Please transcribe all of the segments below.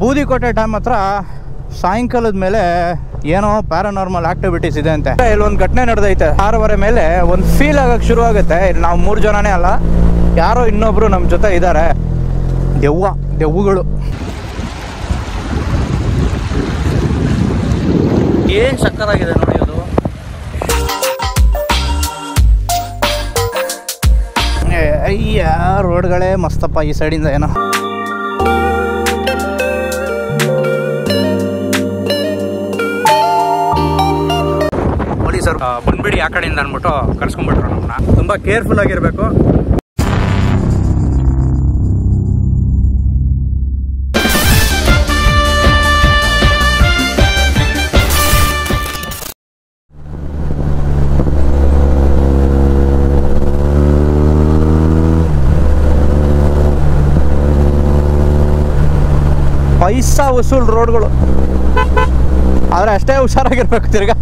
Budikote dam ಹತ್ರ ಸಾಯಂಕಾಲದ ಮೇಲೆ ಏನೋ ಪ್ಯಾರಾನಾರ್ಮಲ್ ಆಕ್ಟಿವಿಟೀಸ್ ಇದೆ ಅಂತೆ. ಇಲ್ಲೊಂದು ಘಟನೆ ನಡೆದೈತೆ. 6:30 ಮೇಲೆ ಒಂದು ಫೀಲ್ ಆಗಕ್ಕೆ ಶುರು ಆಗುತ್ತೆ. ಇಲ್ಲಿ ನಾವು 3 ಜನನೇ ಅಲ್ಲ, ಯಾರೋ ಇನ್ನೊಬ್ರು ನಮ್ಮ ಜೊತೆ ಇದ್ದಾರೆ. ದೆವ್ವಗಳು ಏನು ಸಕ್ಕತ್ತಾಗಿದೆ ನೋಡಿ. ಅದು ಅಯ್ಯ ರೋಡ್ಗಳೇ ಮಸ್ತಪ್ಪ ಈ ಸೈಡಿಂದ. ಏನೋ ಪೊಲೀಸರು ಬಂದ್ಬಿಡಿ ಆ ಕಡೆಯಿಂದ ಅಂದ್ಬಿಟ್ಟು ಕರ್ಸ್ಕೊಂಡ್ಬಿಟ್ರು ನಮ್ಮನ್ನ. ತುಂಬ ಕೇರ್ಫುಲ್ ಆಗಿರಬೇಕು. ಪೈಸಾ ವಸೂಲ್ ರೋಡ್ಗಳು, ಆದರೆ ಅಷ್ಟೇ ಹುಷಾರಾಗಿರ್ಬೇಕು. ತಿರ್ಗಾ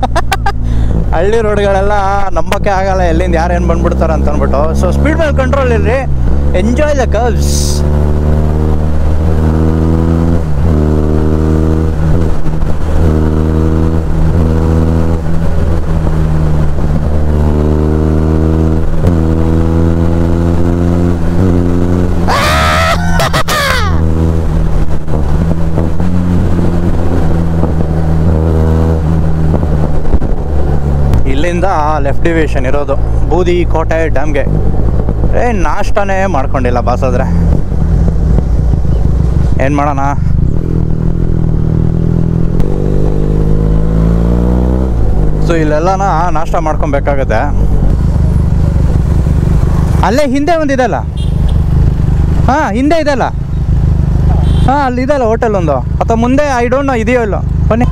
ಹಳ್ಳಿ ರೋಡ್ಗಳೆಲ್ಲ ನಂಬಕ್ಕೆ ಆಗಲ್ಲ, ಎಲ್ಲಿಂದ ಯಾರೇನು ಬಂದ್ಬಿಡ್ತಾರೆ ಅಂತ ಅಂದ್ಬಿಟ್ಟು. ಸೊ ಸ್ಪೀಡ್ ಮೇಲೆ ಕಂಟ್ರೋಲ್ ಇರ್ರಿ, ಎಂಜಾಯ್ ದ ಕರ್ವ್ಸ್. ಇಲ್ಲಿಂದ ಲೆಫ್ಟ್ ಡಿವಿಷನ್ ಇರೋದು ಬೂದಿಕೋಟೆ ಡ್ಯಾಮ್ಗೆ. ನಾಷ್ಟಾನೇ ಮಾಡ್ಕೊಂಡಿಲ್ಲ ಬಾಸಾದ್ರೆ ಏನು ಮಾಡೋಣ. ಸೊ ಇಲ್ಲೆಲ್ಲನ ನಾಷ್ಟ ಮಾಡ್ಕೊಬೇಕಾಗತ್ತೆ. ಅಲ್ಲೇ ಹಿಂದೆ ಒಂದಿದೆಲ್ಲ, ಹಾಂ ಹಿಂದೆ ಇದೆಲ್ಲ, ಹಾಂ ಅಲ್ಲಿದೆಲ್ಲ ಹೋಟೆಲ್ ಒಂದು, ಅಥವಾ ಮುಂದೆ ಐ ಡೋಂಟ್ ನೋ ಇದೆಯೋ ಇಲ್ಲೋ. ಬನ್ನಿ.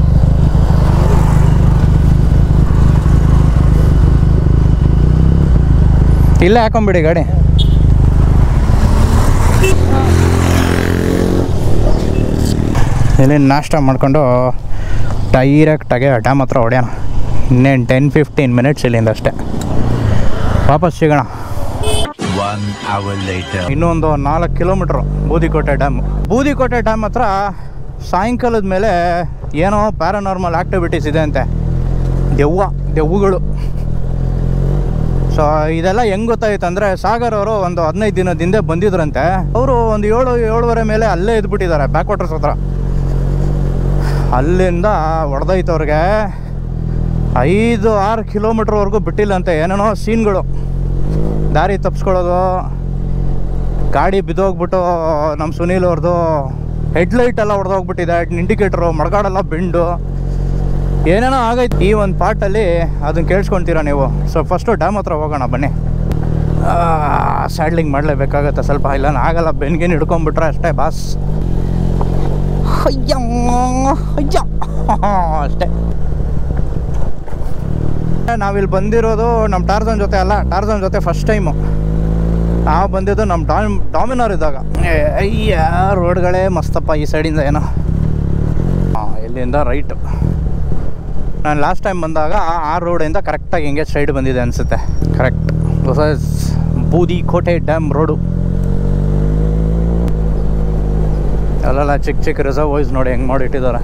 ಇಲ್ಲೇ ಹಾಕೊಂಬಿಡಿ ಗಾಡಿ. ಇಲ್ಲಿ ನಾಷ್ಟ ಮಾಡ್ಕೊಂಡು ಡೈರೆಕ್ಟಾಗಿ ಡ್ಯಾಮ್ ಹತ್ರ ಹೊಡೆಯೋಣ. ಇನ್ನೇನು 10-15 ಮಿನಿಟ್ಸ್ ಇಲ್ಲಿಂದ ಅಷ್ಟೇ, ವಾಪಸ್ ಸಿಗೋಣ. ಇನ್ನೊಂದು 4 kilometre Budikote dam. Budikote dam ಹತ್ರ ಸಾಯಂಕಾಲದ ಮೇಲೆ ಏನೋ ಪ್ಯಾರಾನಾರ್ಮಲ್ ಆಕ್ಟಿವಿಟೀಸ್ ಇದೆ ಅಂತೆ. ದೆವ್ವಗಳು. ಸೊ ಇದೆಲ್ಲ ಹೆಂಗೆ ಗೊತ್ತಾಯ್ತು ಅಂದರೆ, ಸಾಗರ್ ಅವರು ಒಂದು 15 ದಿನದ ಹಿಂದೆ ಬಂದಿದ್ರಂತೆ. ಅವರು ಒಂದು 7-7:30 ಮೇಲೆ ಅಲ್ಲೇ ಇದ್ಬಿಟ್ಟಿದ್ದಾರೆ ಬ್ಯಾಕ್ ವಾಟರ್ಸ್ ಹತ್ರ. ಅಲ್ಲಿಂದ ಹೊಡೆದೈತೆ ಅವ್ರಿಗೆ. 5-6 ಕಿಲೋಮೀಟ್ರ್ವರೆಗೂ ಬಿಟ್ಟಿಲ್ಲಂತೆ. ಏನೇನೋ ಸೀನ್ಗಳು, ದಾರಿ ತಪ್ಪಿಸ್ಕೊಳ್ಳೋದು, ಗಾಡಿ ಬಿದ್ದೋಗ್ಬಿಟ್ಟು ನಮ್ಮ ಸುನೀಲ್ ಅವ್ರದ್ದು ಹೆಡ್ಲೈಟ್ ಎಲ್ಲ ಹೊಡೆದೋಗ್ಬಿಟ್ಟಿದೆ, ಇಂಡಿಕೇಟ್ರು ಮಡ್ಗಾಡೆಲ್ಲ ಬೆಂಡು, ಏನೇನೋ ಆಗೈತೆ ಈ ಒಂದು ಪಾರ್ಟಲ್ಲಿ. ಅದನ್ನು ಕೇಳಿಸ್ಕೊಳ್ತೀರಾ ನೀವು. ಸೊ ಫಸ್ಟು ಡ್ಯಾಮ್ ಹತ್ರ ಹೋಗೋಣ ಬನ್ನಿ. ಸ್ಯಾಡ್ಲಿಂಗ್ ಮಾಡಲೇಬೇಕಾಗತ್ತೆ ಸ್ವಲ್ಪ, ಇಲ್ಲ ಆಗಲ್ಲ. ಬೆನ್ಗೇನು ಹಿಡ್ಕೊಂಡ್ಬಿಟ್ರೆ ಅಷ್ಟೇ ಬಾಸ್. ಅಷ್ಟೇ. ನಾವಿಲ್ಲಿ ಬಂದಿರೋದು ನಮ್ಮ ಟಾರ್ಜನ್ ಜೊತೆ ಅಲ್ಲ, ಟಾರ್ಜನ್ ಜೊತೆ ಫಸ್ಟ್ ಟೈಮು ನಾವು ಬಂದಿದ್ದು ನಮ್ಮ ಡಾಮಿನರ್ ಇದ್ದಾಗ. ಅಯ್ಯ ರೋಡ್ಗಳೇ ಮಸ್ತಪ್ಪ ಈ ಸೈಡಿಂದ. ಏನೋ ಇಲ್ಲಿಂದ ರೈಟು. ನಾನು ಲಾಸ್ಟ್ ಟೈಮ್ ಬಂದಾಗ ಆ ರೋಡಿಂದ ಕರೆಕ್ಟಾಗಿ ಹಿಂಗೆ ಸ್ಟ್ರೈಟ್ ಬಂದಿದೆ ಅನಿಸುತ್ತೆ. ಕರೆಕ್ಟ್ ಹೊಸ ಬೂದಿಕೋಟೆ ಡ್ಯಾಮ್ ರೋಡು. ಅಲ್ಲೆಲ್ಲ ಚಿಕ್ಕ ರಿಸರ್ವಾಯ್ಸ್ ನೋಡಿ ಹೆಂಗೆ ಮಾಡಿಟ್ಟಿದ್ದಾರೆ.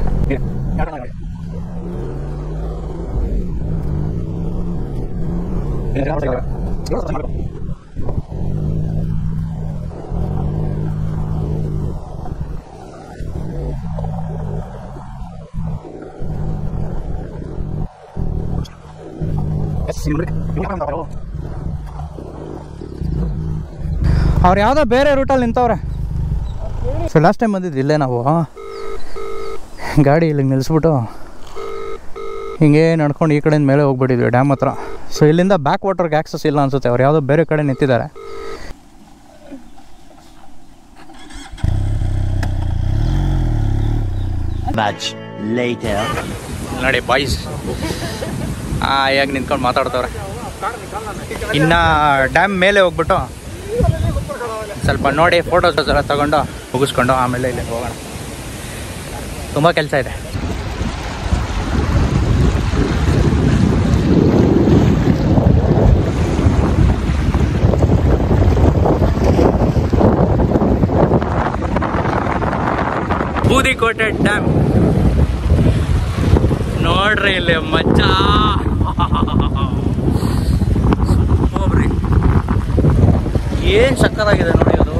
ಅವ್ರು ಯಾವುದೋ ಬೇರೆ ರೂಟಲ್ಲಿ ನಿಂತವ್ರೆ. ಸೊ ಲಾಸ್ಟ್ ಟೈಮ್ ಬಂದಿದ್ದು ಇಲ್ಲೇ ನಾವು. ಗಾಡಿ ಇಲ್ಲಿಗೆ ನಿಲ್ಲಿಸ್ಬಿಟ್ಟು ಹಿಂಗೆ ನಡ್ಕೊಂಡು ಈ ಕಡೆಯಿಂದ ಮೇಲೆ ಹೋಗ್ಬಿಟ್ಟಿದ್ವಿ ಡ್ಯಾಮ್ ಹತ್ರ. ಸೊ ಇಲ್ಲಿಂದ ಬ್ಯಾಕ್ ವಾಟರ್ಗೆ ಆಕ್ಸಸ್ ಇಲ್ಲ ಅನಿಸುತ್ತೆ. ಅವ್ರು ಯಾವುದೋ ಬೇರೆ ಕಡೆ ನಿಂತಿದ್ದಾರೆ. ನೋಡಿ ಬಾಯ್ಸ್ ಹೇಗೆ ನಿಂತ್ಕೊಂಡು ಮಾತಾಡ್ತವ್ರೆ. ಇನ್ನು ಡ್ಯಾಮ್ ಮೇಲೆ ಹೋಗ್ಬಿಟ್ಟು ಸ್ವಲ್ಪ ನೋಡಿ ಫೋಟೋಸ್ ಎಲ್ಲ ತಗೊಂಡು ಮುಗಿಸ್ಕೊಂಡು ಆಮೇಲೆ ಇಲ್ಲಿ ಹೋಗೋಣ. ತುಂಬ ಕೆಲಸ ಇದೆ. ಬೂದಿಕೋಟೆ ಡ್ಯಾಮ್ ನೋಡ್ರಿ ಇಲ್ಲಿ ಮಜ್ಜಾ. ಸೂಪರ್ರಿ, ಏನು ಸಕ್ಕತ್ತಾಗಿದೆ ನೋಡಿ. ಅದು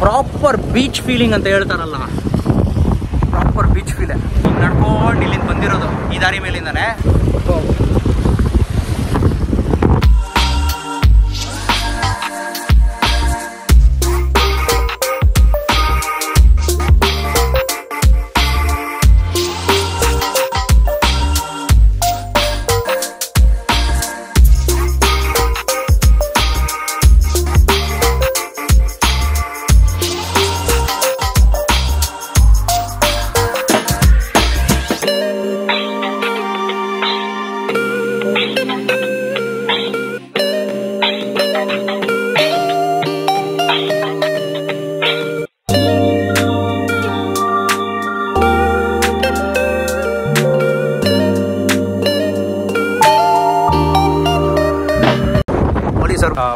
ಪ್ರಾಪರ್ ಬೀಚ್ ಫೀಲಿಂಗ್ ಅಂತ ಹೇಳ್ತಾರಲ್ಲ, ಪ್ರಾಪರ್ ಬೀಚ್ ಫೀಲ್. ಈಗ ನಡ್ಕೊಂಡು ಇಲ್ಲಿಂದ ಬಂದಿರೋದು ಈ ದಾರಿ ಮೇಲಿಂದಾನೆ.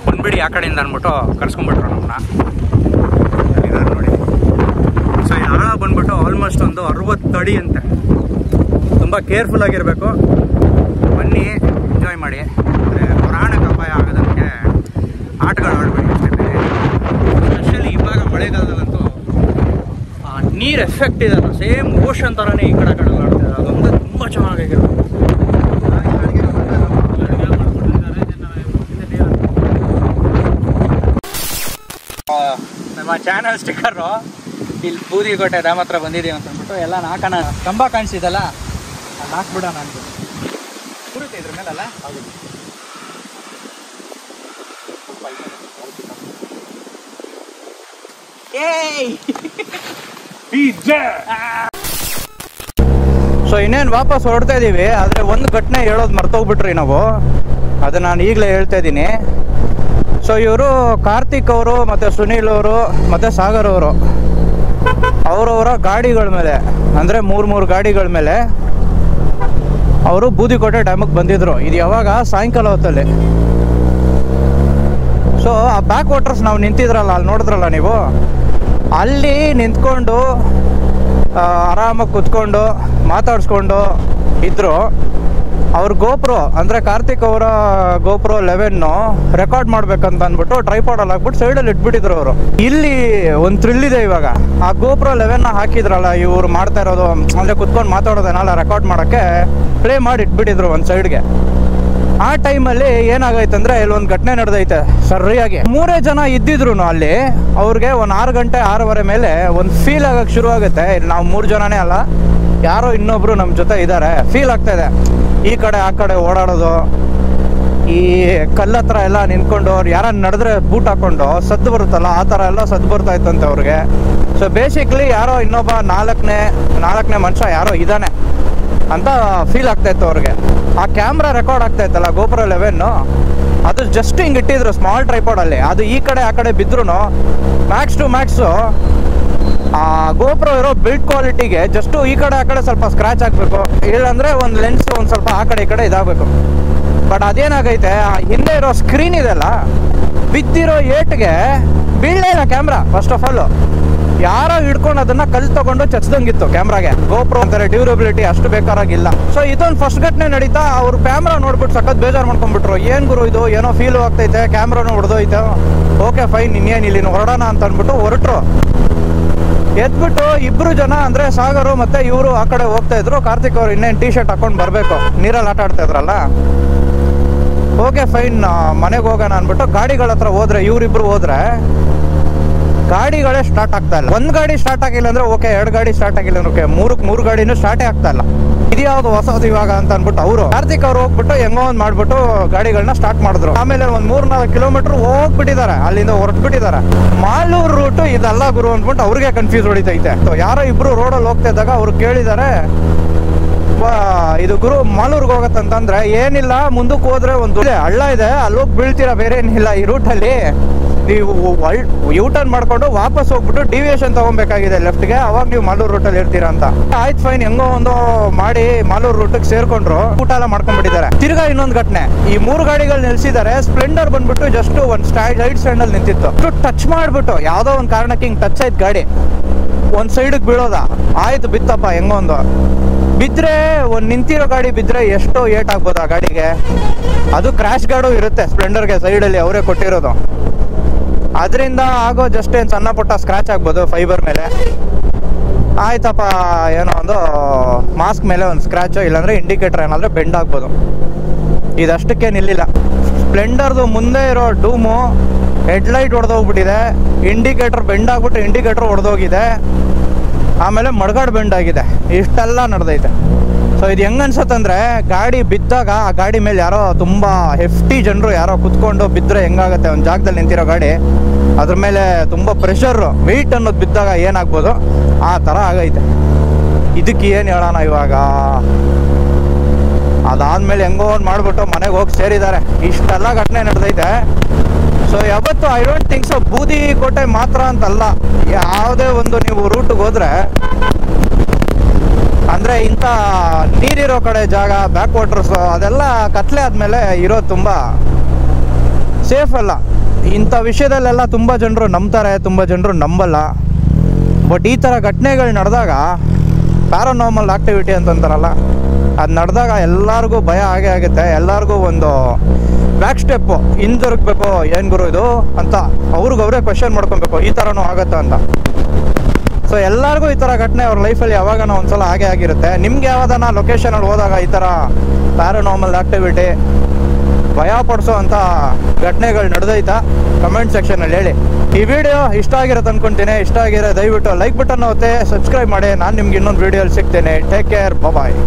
ಬಂದ್ಬಿಡಿ ಆ ಕಡೆಯಿಂದ ಅಂದ್ಬಿಟ್ಟು ಕರ್ಸ್ಕೊಂಡ್ಬಿಟ್ರು ನಮ್ಮನ್ನ. ನೋಡಿ, ಸೊ ಈ ಆಳ ಬಂದ್ಬಿಟ್ಟು ಆಲ್ಮೋಸ್ಟ್ ಒಂದು 60 ಅಡಿ ಅಂತೆ. ತುಂಬ ಕೇರ್ಫುಲ್ ಆಗಿರಬೇಕು. ಬನ್ನಿ, ಎಂಜಾಯ್ ಮಾಡಿ. ಪ್ರಾಣಕ್ಕೆ ಅಪಾಯ ಆಗೋದಕ್ಕೆ ಆಟಗಳು ಆಡಬೇಡಿ ಅಷ್ಟೇ. ಸ್ಪೆಷಲಿ ಇವಾಗ ಮಳೆಗಾಲದಲ್ಲಂತೂ ನೀರು ಎಫೆಕ್ಟ್ ಇದಲ್ಲ, ಸೇಮ್ ಓಷನ್ ಥರನೇ ಈ ಕಡೆ ಆಡ್ತಿದ್ದಾರೆ. ಅದೊಂದು ತುಂಬ ಚೆನ್ನಾಗಿರೋದು. ನಮ್ಮ ಚಾನಲ್ ಸ್ಟಿಕ್ಕರು ಇಲ್ಲಿ ಬೂದಿಕೋಟೆ ಡ್ಯಾಮ್ ಹತ್ರ ಬಂದಿದ್ದೀವಿ ಅಂತ ಅಂದ್ಬಿಟ್ಟು ಎಲ್ಲ ಹಾಕೋಣ. ಕಂಬ ಕಾಣಿಸಿದಲ್ಲ, ಅಲ್ಲಿ ಹಾಕ್ಬಿಡೋಣ ಅಂತ ಬರುತ್ತೆ ಇದ್ರ ಮೇಲಲ್ಲ. ಸೊ ಇನ್ನೇನು ವಾಪಸ್ ಹೊರಡ್ತಾ ಇದ್ದೀವಿ. ಆದರೆ ಒಂದು ಘಟನೆ ಹೇಳೋದು ಮರ್ತೋಗ್ಬಿಟ್ರಿ ನಾವು. ಅದು ನಾನು ಈಗಲೇ ಹೇಳ್ತಾ ಇದ್ದೀನಿ. ಸೊ ಇವರು ಕಾರ್ತಿಕ್ ಅವರು ಮತ್ತು ಸುನೀಲ್ ಅವರು ಮತ್ತು ಸಾಗರ್ ಅವರು ಅವರವರ ಗಾಡಿಗಳ ಮೇಲೆ, ಅಂದರೆ ಮೂರು ಗಾಡಿಗಳ ಮೇಲೆ ಅವರು ಬೂದಿಕೋಟೆ ಡ್ಯಾಮಿಗೆ ಬಂದಿದ್ರು. ಇದು ಯಾವಾಗ? ಸಾಯಂಕಾಲ ಹೊತ್ತಲ್ಲಿ. ಸೊ ಆ ಬ್ಯಾಕ್ ವಾಟರ್ಸ್ ನಾವು ನಿಂತಿದ್ರಲ್ಲ, ಅಲ್ಲಿ ನೋಡಿದ್ರಲ್ಲ ನೀವು, ಅಲ್ಲಿ ನಿಂತ್ಕೊಂಡು ಆರಾಮಾಗಿ ಕುತ್ಕೊಂಡು ಮಾತಾಡಿಸ್ಕೊಂಡು ಇದ್ರು. ಅವ್ರ ಗೋಪ್ರೋ, ಅಂದರೆ ಕಾರ್ತಿಕ್ ಅವರ ಗೋಪ್ರೋ 11 ರೆಕಾರ್ಡ್ ಮಾಡ್ಬೇಕಂತ ಅಂದ್ಬಿಟ್ಟು ಟ್ರೈಪಾಡಲ್ಲಿ ಹಾಕ್ಬಿಟ್ಟು ಸೈಡಲ್ಲಿ ಇಟ್ಬಿಟ್ಟಿದ್ರು ಅವರು. ಇಲ್ಲಿ ಒಂದು ಥ್ರಿಲ್ ಇದೆ ಇವಾಗ. ಆ ಗೋಪ್ರೋ 11 ಹಾಕಿದ್ರಲ್ಲ ಇವ್ರು ಮಾಡ್ತಾ ಇರೋದು, ಅಂದರೆ ಕುತ್ಕೊಂಡು ಮಾತಾಡೋದೇನಲ್ಲ ರೆಕಾರ್ಡ್ ಮಾಡೋಕ್ಕೆ ಪ್ಲೇ ಮಾಡಿ ಇಟ್ಬಿಟ್ಟಿದ್ರು ಒಂದು ಸೈಡ್ಗೆ. ಆ ಟೈಮಲ್ಲಿ ಏನಾಗೈತಂದ್ರೆ ಇಲ್ಲೊಂದು ಘಟನೆ ನಡೆದೈತೆ. ಸರಿಯಾಗಿ 3 ಜನ ಇದ್ದಿದ್ರು ಅಲ್ಲಿ. ಅವ್ರಿಗೆ ಒಂದು 6 ಗಂಟೆ 6:15 ಮೇಲೆ ಒಂದು ಫೀಲ್ ಆಗೋಕ್ಕೆ ಶುರು ಆಗುತ್ತೆ. ಇಲ್ಲಿ ನಾವು 3 ಜನನೇ ಅಲ್ಲ, ಯಾರೋ ಇನ್ನೊಬ್ರು ನಮ್ಮ ಜೊತೆ ಇದ್ದಾರೆ ಫೀಲ್ ಆಗ್ತಾ ಇದೆ. ಈ ಕಡೆ ಆ ಕಡೆ ಓಡಾಡೋದು, ಈ ಕಲ್ಲತ್ರ ಎಲ್ಲ ನಿಂತ್ಕೊಂಡು ಅವ್ರು ಯಾರನ್ನ ನಡೆದ್ರೆ ಬೂಟ್ ಹಾಕೊಂಡು ಸದ್ದು ಬರುತ್ತಲ್ಲ, ಆ ಥರ ಎಲ್ಲ ಸದ್ದು ಬರ್ತಾ ಇತ್ತಂತೆ ಅವ್ರಿಗೆ. ಸೊ ಬೇಸಿಕ್ಲಿ ಯಾರೋ ಇನ್ನೊಬ್ಬ ನಾಲ್ಕನೇ ಮನುಷ್ಯ ಯಾರೋ ಇದ್ದಾನೆ ಅಂತ ಫೀಲ್ ಆಗ್ತಾ ಇತ್ತು ಅವ್ರಿಗೆ. ಆ ಕ್ಯಾಮ್ರಾ ರೆಕಾರ್ಡ್ ಆಗ್ತಾ ಇತ್ತಲ್ಲ ಗೋಪ್ರೋ 11, ಅದು ಜಸ್ಟ್ ಹಿಂಗೆ ಇಟ್ಟಿದ್ರು ಸ್ಮಾಲ್ ಟ್ರೈಪಾಡಲ್ಲಿ. ಅದು ಈ ಕಡೆ ಆ ಕಡೆ ಬಿದ್ರೂ ಮ್ಯಾಕ್ಸ್ ಟು ಮ್ಯಾಕ್ಸು ಆ ಗೋಪ್ರೋ ಇರೋ ಬಿಲ್ಡ್ ಕ್ವಾಲಿಟಿಗೆ ಜಸ್ಟು ಈ ಕಡೆ ಆ ಕಡೆ ಸ್ವಲ್ಪ ಸ್ಕ್ರ್ಯಾಚ್ ಆಗಬೇಕು, ಇಲ್ಲಾಂದರೆ ಒಂದು ಲೆನ್ಸ್ ಒಂದು ಸ್ವಲ್ಪ ಆ ಕಡೆ ಈ ಕಡೆ ಇದಾಗಬೇಕು. ಬಟ್ ಅದೇನಾಗೈತೆ, ಹಿಂದೆ ಇರೋ ಸ್ಕ್ರೀನ್ ಇದೆಲ್ಲ, ಬಿದ್ದಿರೋ ಏಟ್ಗೆ ಬೀಳಲೇ ಇಲ್ಲ ಕ್ಯಾಮ್ರಾ. ಫಸ್ಟ್ ಆಫ್ ಆಲ್ ಯಾರೋ ಹಿಡ್ಕೊಂಡು ಅದನ್ನ ಕಲ್ ತಗೊಂಡು ಚಚ್ದಂಗಿತ್ತು ಕ್ಯಾಮ್ರಾಗೆ. ಗೋಪ್ರೋ ಅಂತಾರೆ ಡ್ಯೂರಬಿಲಿಟಿ ಅಷ್ಟು ಬೇಕಾರಾಗಿಲ್ಲ. ಸೊ ಇದೊಂದು ಫಸ್ಟ್ ಘಟನೆ ನಡೀತಾ ಅವ್ರು ಕ್ಯಾಮ್ರಾ ನೋಡ್ಬಿಟ್ಟು ಸಖತ್ ಬೇಜಾರು ಮಾಡ್ಕೊಂಡ್ಬಿಟ್ರು. ಏನ್ ಗುರು ಇದು, ಏನೋ ಫೀಲ್ ಆಗ್ತೈತೆ, ಕ್ಯಾಮ್ರಾನು ಹೊಡೆದೋಯ್ತು, ಓಕೆ ಫೈನ್ ಇನ್ನೇನು ಇಲ್ಲಿ ಹೊರಡೋಣ ಅಂತ ಅಂದ್ಬಿಟ್ಟು ಹೊರಟ್ರು. ಎದ್ಬಿಟ್ಟು 2 ಜನ, ಅಂದರೆ ಸಾಗರು ಮತ್ತೆ ಇವರು ಆ ಕಡೆ ಹೋಗ್ತಾ ಇದ್ರು. ಕಾರ್ತಿಕ್ ಅವರು ಇನ್ನೇನು ಟೀ ಶರ್ಟ್ ಹಾಕೊಂಡು ಬರಬೇಕು, ನೀರಲ್ಲಿ ಆಟ ಆಡ್ತಾ ಇದ್ರಲ್ಲ. ಓಕೆ ಫೈನ್ ಮನೆಗೆ ಹೋಗೋಣ ಅಂದ್ಬಿಟ್ಟು ಗಾಡಿಗಳ ಹತ್ರ ಹೋದ್ರೆ, ಇವರಿಬ್ರು ಹೋದ್ರೆ ಗಾಡಿಗಳೇ ಸ್ಟಾರ್ಟ್ ಆಗ್ತಾ ಇಲ್ಲ. ಒಂದು ಗಾಡಿ ಸ್ಟಾರ್ಟ್ ಆಗಿಲ್ಲ ಅಂದ್ರೆ ಓಕೆ, 2 ಗಾಡಿ ಸ್ಟಾರ್ಟ್ ಆಗಿಲ್ಲ ಅಂದ್ರೆ ಓಕೆ, 3 ಗಾಡಿನೂ ಸ್ಟಾರ್ಟೇ ಆಗ್ತಾ ಇಲ್ಲ. ಇದ್ಯಾವುದು ಹೊಸದು ಇವಾಗ ಅಂತ ಅಂದ್ಬಿಟ್ಟು ಅವರು ಕಾರ್ತಿಕ್ ಅವ್ರು ಹೋಗ್ಬಿಟ್ಟು ಹೆಂಗೋ ಒಂದು ಮಾಡ್ಬಿಟ್ಟು ಗಾಡಿಗಳನ್ನ ಸ್ಟಾರ್ಟ್ ಮಾಡಿದ್ರು. ಆಮೇಲೆ ಒಂದು 3-4 ಕಿಲೋಮೀಟರ್ ಹೋಗ್ಬಿಟ್ಟಿದ್ದಾರೆ, ಅಲ್ಲಿಂದ ಹೊರಟ್ಬಿಟ್ಟಿದ್ದಾರೆ. ಮಾಲೂರು ರೂಟ್ ಇದಲ್ಲ ಗುರು ಅಂದ್ಬಿಟ್ಟು ಅವ್ರಿಗೆ ಕನ್ಫ್ಯೂಸ್ ಹೊಡಿತೈತೆ. ಯಾರೋ ಇಬ್ರು ರೋಡಲ್ಲಿ ಹೋಗ್ತಾ ಇದ್ದಾಗ ಅವ್ರು ಕೇಳಿದ್ದಾರೆ, ಇದು ಗುರು ಮಾಲೂರ್ಗೆ ಹೋಗತ್ತಂತಂದ್ರೆ ಏನಿಲ್ಲ, ಮುಂದಕ್ಕೆ ಹೋದ್ರೆ ಒಂದು ಹಳ್ಳ ಇದೆ, ಅಲ್ಲಿ ಹೋಗಿ ಬೀಳ್ತೀರಾ, ಬೇರೆ ಏನಿಲ್ಲ. ಈ ರೂಟಲ್ಲಿ ನೀವು ಯೂಟರ್ನ್ ಮಾಡ್ಕೊಂಡು ವಾಪಸ್ ಹೋಗ್ಬಿಟ್ಟು ಡಿವಿಯೇಷನ್ ತಗೊಬೇಕಾಗಿದೆ ಲೆಫ್ಟ್ಗೆ, ಅವಾಗ ನೀವು ಮಾಲೂರು ರೂಟಲ್ಲಿ ಇರ್ತೀರಾ ಅಂತ. ಆಯ್ತು ಫೈನ್, ಹೆಂಗೋ ಒಂದು ಮಾಡಿ ಮಾಲೂರು ರೂಟಿಗೆ ಸೇರ್ಕೊಂಡ್ರು. ಊಟ ಎಲ್ಲ ಮಾಡ್ಕೊಂಡ್ಬಿಟ್ಟಿದ್ದಾರೆ. ತಿರ್ಗಾ ಇನ್ನೊಂದು ಘಟನೆ, ಈ 3 ಗಾಡಿಗಳು ನಿಲ್ಸಿದ್ದಾರೆ. ಸ್ಪ್ಲೆಂಡರ್ ಬಂದ್ಬಿಟ್ಟು ಜಸ್ಟ್ ಒಂದು ಸೈಡ್ ಸ್ಟ್ಯಾಂಡ್ ಅಲ್ಲಿ ನಿಂತಿತ್ತು. ಟಚ್ ಮಾಡ್ಬಿಟ್ಟು ಯಾವ್ದೋ ಒಂದು ಕಾರಣಕ್ಕೆ ಹಿಂಗ್ ಟಚ್ ಆಯ್ತು ಗಾಡಿ. ಒಂದು ಸೈಡಿಗೆ ಬೀಳೋದ, ಆಯ್ತು ಬಿತ್ತಪ್ಪ ಹೆಂಗೋ ಒಂದು. ಬಿದ್ದರೆ ಒಂದು ನಿಂತಿರೋ ಗಾಡಿ ಬಿದ್ದರೆ ಎಷ್ಟೋ ಏಟ್ ಆಗ್ಬೋದು ಆ ಗಾಡಿಗೆ. ಅದು ಕ್ರ್ಯಾಶ್ ಗಾರ್ಡು ಇರುತ್ತೆ ಸ್ಪ್ಲೆಂಡರ್ಗೆ, ಸೈಡಲ್ಲಿ ಅವರೇ ಕೊಟ್ಟಿರೋದು. ಅದರಿಂದ ಆಗೋ ಜಸ್ಟ್ ಏನು ಸಣ್ಣ ಪುಟ್ಟ ಸ್ಕ್ರ್ಯಾಚ್ ಆಗ್ಬೋದು ಫೈಬರ್ ಮೇಲೆ. ಆಯ್ತಪ್ಪ ಏನೋ ಒಂದು ಮಾಸ್ಕ್ ಮೇಲೆ ಒಂದು ಸ್ಕ್ರ್ಯಾಚು, ಇಲ್ಲಾಂದರೆ ಇಂಡಿಕೇಟರ್ ಏನಾದರೂ ಬೆಂಡ್ ಆಗ್ಬೋದು. ಇದಷ್ಟಕ್ಕೆ ನಿಲ್ಲಿಲ್ಲ. ಸ್ಪ್ಲೆಂಡರ್ದು ಮುಂದೆ ಇರೋ ಡೂಮು ಹೆಡ್ಲೈಟ್ ಹೊಡೆದೋಗ್ಬಿಟ್ಟಿದೆ, ಇಂಡಿಕೇಟರ್ ಬೆಂಡ್ ಆಗ್ಬಿಟ್ಟು ಇಂಡಿಕೇಟರ್ ಹೊಡೆದೋಗಿದೆ, ಆಮೇಲೆ ಮಡ್ಗಾಡು ಬೆಂಡ್ ಆಗಿದೆ. ಇಷ್ಟೆಲ್ಲ ನಡೆದೈತೆ. ಸೊ ಇದು ಹೆಂಗೆ ಅನ್ಸತ್ತಂದರೆ, ಗಾಡಿ ಬಿದ್ದಾಗ ಆ ಗಾಡಿ ಮೇಲೆ ಯಾರೋ ತುಂಬ ಹೆಫ್ಟಿ ಜನರು ಯಾರೋ ಕುತ್ಕೊಂಡು ಬಿದ್ದರೆ ಹೆಂಗಾಗುತ್ತೆ, ಒಂದು ಜಾಗದಲ್ಲಿ ನಿಂತಿರೋ ಗಾಡಿ ಅದ್ರ ಮೇಲೆ ತುಂಬ ಪ್ರೆಷರು, ವೆಯ್ಟ್ ಅನ್ನೋದು ಬಿದ್ದಾಗ ಏನಾಗ್ಬೋದು ಆ ಥರ ಆಗೈತೆ. ಇದಕ್ಕೆ ಏನು ಹೇಳೋಣ ಇವಾಗ. ಅದಾದಮೇಲೆ ಹೆಂಗೋ ಒಂದು ಮಾಡಿಬಿಟ್ಟು ಮನೆಗೆ ಹೋಗಿ ಸೇರಿದ್ದಾರೆ. ಇಷ್ಟೆಲ್ಲ ಘಟನೆ ನಡೆದೈತೆ. ಸೊ ಯಾವತ್ತು ಐ ಡೋಂಟ್ ಥಿಂಕ್ ಸೊ ಬೂದಿ ಕೋಟೆ ಮಾತ್ರ ಅಂತಲ್ಲ, ಯಾವುದೇ ಒಂದು ನೀವು ರೂಟಿಗೆ ಹೋದರೆ, ಅಂದರೆ ಇಂಥ ನೀರಿರೋ ಕಡೆ ಜಾಗ, ಬ್ಯಾಕ್ ವಾಟರ್ಸು ಅದೆಲ್ಲ ಕತ್ಲೆ ಆದಮೇಲೆ ಇರೋದು ತುಂಬ ಸೇಫ್ ಅಲ್ಲ. ಇಂಥ ವಿಷಯದಲ್ಲೆಲ್ಲ ತುಂಬ ಜನರು ನಂಬ್ತಾರೆ, ತುಂಬ ಜನರು ನಂಬಲ್ಲ. ಬಟ್ ಈ ಥರ ಘಟನೆಗಳು ನಡೆದಾಗ, ಪ್ಯಾರಾನಾರ್ಮಲ್ ಆಕ್ಟಿವಿಟಿ ಅಂತಂತಾರಲ್ಲ, ಅದು ನಡೆದಾಗ ಎಲ್ಲರಿಗೂ ಭಯ ಆಗೇ ಆಗುತ್ತೆ. ಎಲ್ಲರಿಗೂ ಒಂದು ಬ್ಯಾಕ್ ಸ್ಟೆಪ್ಪು, ಹಿಂದಿರುಗಬೇಕು, ಏನು ಗುರು ಇದು ಅಂತ ಅವ್ರಿಗವರೇ ಕ್ವೆಶನ್ ಮಾಡ್ಕೊಬೇಕು, ಈ ಥರನೂ ಆಗುತ್ತಾ ಅಂತ. ಸೊ ಎಲ್ಲರಿಗೂ ಈ ಥರ ಘಟನೆ ಅವ್ರ ಲೈಫಲ್ಲಿ ಯಾವಾಗನ ಒಂದ್ಸಲ ಆಗೇ ಆಗಿರುತ್ತೆ. ನಿಮ್ಗೆ ಯಾವ್ದಾನ ಲೊಕೇಶನಲ್ಲಿ ಹೋದಾಗ ಈ ಥರ ಪ್ಯಾರಾನಾರ್ಮಲ್ ಆಕ್ಟಿವಿಟಿ, ಭಯ ಪಡಿಸೋ ಅಂಥ ಘಟನೆಗಳು ನಡೆದೈತಾ ಕಮೆಂಟ್ ಸೆಕ್ಷನಲ್ಲಿ ಹೇಳಿ. ಈ ವಿಡಿಯೋ ಇಷ್ಟ ಆಗಿರೋದು ಅಂದ್ಕೊತೀನಿ. ಇಷ್ಟ ಆಗಿರೋ ದಯವಿಟ್ಟು ಲೈಕ್ ಬಟನ್ ಒತ್ತೆ, ಸಬ್ಸ್ಕ್ರೈಬ್ ಮಾಡಿ. ನಾನು ನಿಮ್ಗೆ ಇನ್ನೊಂದು ವಿಡಿಯೋಲಿ ಸಿಗ್ತೇನೆ. ಟೇಕ್ ಕೇರ್, ಬಾಯ್.